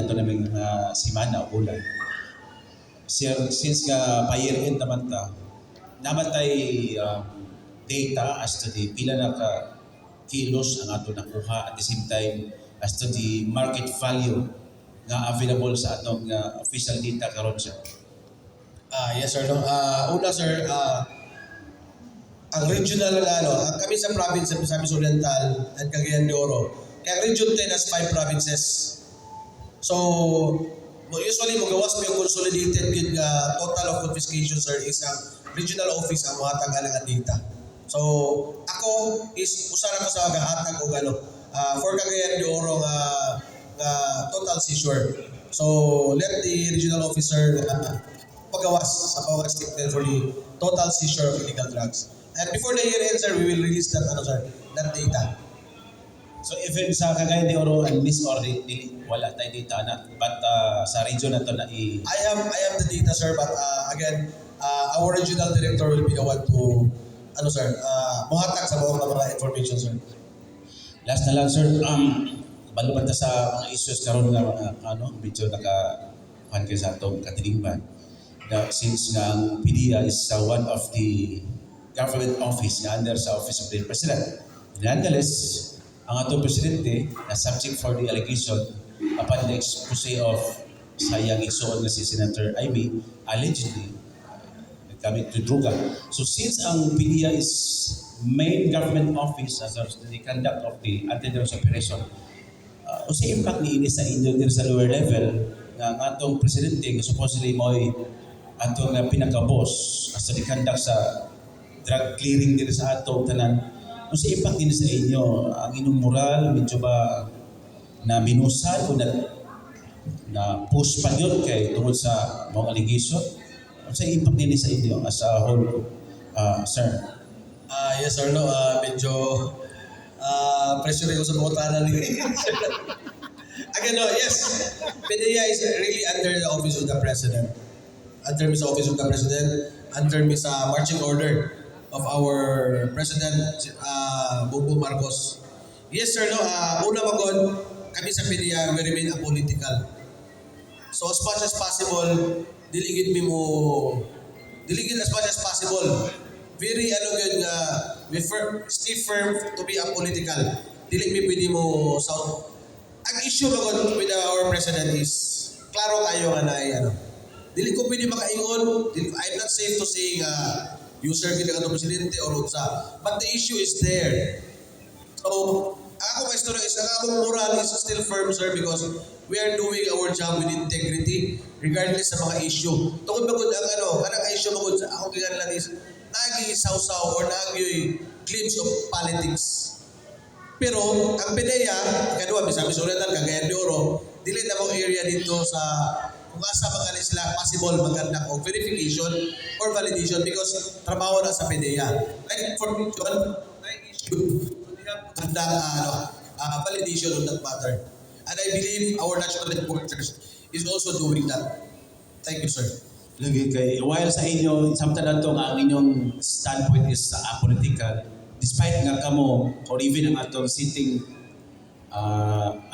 ato naming simana o bulan. Since nga pa-year-end naman ta, namatay data as to the pila na ka kilos ang ato nakuha, at the same time as to the market value nga available sa atong official data karon siya. Yes sir. No? Una sir, ang regional kami sa province sa Misamis Oriental and Cagayan de Oro. Kaya Region 10 has 5 provinces. So, usually magawas mo yung consolidated total of confiscation sir is ang regional office ang mahatag nga data. So, ako is usa ko sa gahatag og for Cagayan de Oro nga total seizure. So, let the regional officer pagawas sa bawat statement for the total seizure of illegal drugs. And before the year ends, sir, we will release that that data. So even sa Cagayan de Oro and Miss or wala tayo data na, but sa region na to na I have the data sir, but again, our regional director will be the one to muhatag sa mga information sir. Last na lang sir, baluman ta sa mga issues karon nga medyo naka kayo sa atong katilingban. Since nga ang PDEA is one of the government office nga under sa Office of the President. Nonetheless, ang atong presidente na subject for the allegation upon the expose of sayang isuon nga si Senator Amy allegedly nagkamit to druga. So since ang PDEA is main government office as of the conduct of the anti-drugs operation, sa impact ni ini sa inyo din sa lower level nga atong presidente nga supposedly mo'y atong pinaka-boss as the conduct sa drug clearing din sa atong tanan. Kung sa impact din sa inyo, ang inyong moral, medyo ba na minusan o na push pa yun kay tungkol sa mga allegation? Kung sa impact din sa inyo as a whole, sir? Yes sir, no, medyo pressure ko sa mga tanan ni Again, no, yes, PDEA is really under the office of the President. Under Miss Office of the President, under Miss marching order of our President Bongbong Marcos. Yes sir, no, una magod kami sa PDEA we remain apolitical. So as much as possible, diligid as much as possible. Very good nga we stay firm to be apolitical. Dili mi pwede mo sound. Ang issue magod with our President is klaro kayo nga na dili ko pwede makaingon. I'm not safe to say user kita katong presidente or unsa. But the issue is there. So, ako may story is ang akong moral is still firm sir because we are doing our job with integrity regardless sa mga issue. Tungod magud ang kanang issue magud sa akong gikanlan is nagi sausaw or nagi glimpse of politics. Pero ang PDEA, kadua Misamis Oriental, Cagayan de Oro, dili na mo area dito sa kung asa magaling sila possible magkandak og verification or validation because trabaho na sa PDEA. Like for me, I issue validation on that matter. And I believe our national headquarters is also doing that. Thank you, sir. Lagi kay while sa inyo, samtang nato nga ang inyong standpoint is political, despite nga kamo or even ang atong sitting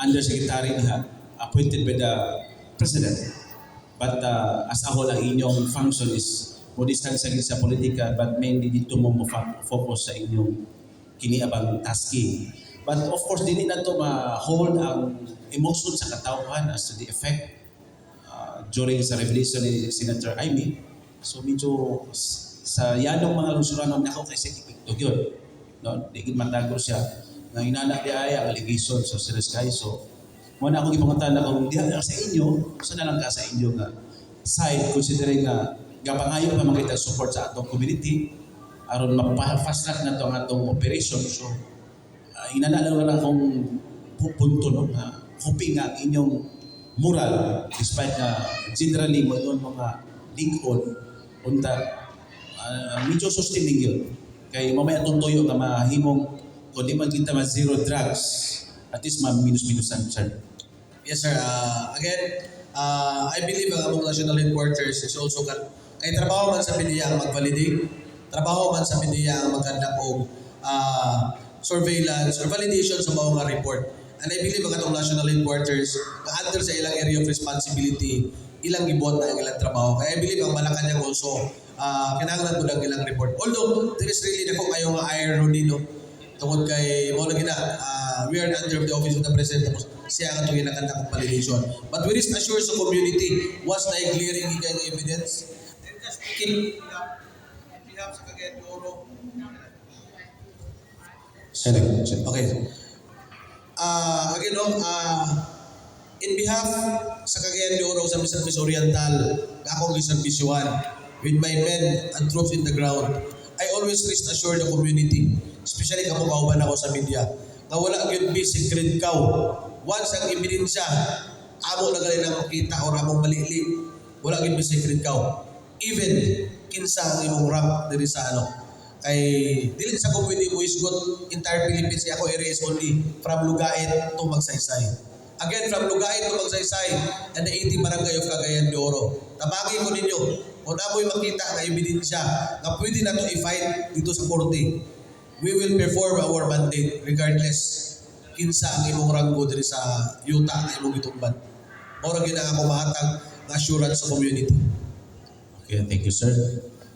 undersecretary niya appointed by the President. But as a whole, ang inyong function is mo distansya sa politika but mainly dito mo focus sa inyong kiniabang tasking. But of course, dili na ito ma-hold ang emotion sa katauhan as to the effect during sa revelation ni Senator Amy. So medyo sa yanong mga lungsuranon nako kay sikipikto yun. No? Digid matago siya nga inana di ay ang allegation sa serious kayo. So muna akong ipangutan na kung diha sa inyo, saan na lang ka sa inyo nga side, considering nga gapangayo pa makita support sa atong community aron mapa-fast track na itong atong operation. So inanalang na lang akong punto nga hoping nga inyong moral despite nga generally mo doon mga link-on unta medyo sustaining yun. Kay mamaya itong toyo na mahimong kung di man kita zero drugs at least ma-minus-minusan, sir. Yes, sir. Again, I believe ang among national headquarters is also kay trabaho man sa PDEA ang mag-validate, trabaho man sa PDEA ang mag-conduct og surveillance or validation sa mga report. And I believe ang atong national headquarters, na-under sa ilang area of responsibility, ilang gibot na ang ilang trabaho. Kaya I believe ang Malacanang also, kinahanglan po ng ilang report. Although, there is really na po kayong irony, no? Tungkol kay mo lagi na, we are under the office of the President, tapos siya ang itong ginakanta kong validation. But we rest assured sa community, once na i-clearing higay ng evidence, then just keep behalf sa Cagayan de Oro. Okay. Again, no, in behalf sa Cagayan de Oro sa Miss Oriental, akong giserbisyuhan with my men and troops in the ground, I always rest assured the community, especially kamo kauban ako sa media, nga wala gyud be secret kaw. Once ang ebidensya, amo na gali na makita or among malili, wala gyud be secret kaw. Even kinsa ang imong rank diri sa ano. Kay dili sa community mo isgot entire Philippines, ako area is only from Lugait to Magsaysay. Again, from Lugait to Magsaysay and the 80 barangay of Cagayan de Oro. Tabagi ko ninyo, kung amoy makita na ebidensya na pwede na to i-fight dito sa korte, we will perform our mandate regardless kinsa ang imong ranggo diri sa yuta na imong gitugban. Mao ra gyud ang ako mahatag nga assurance sa community. Okay, thank you, sir.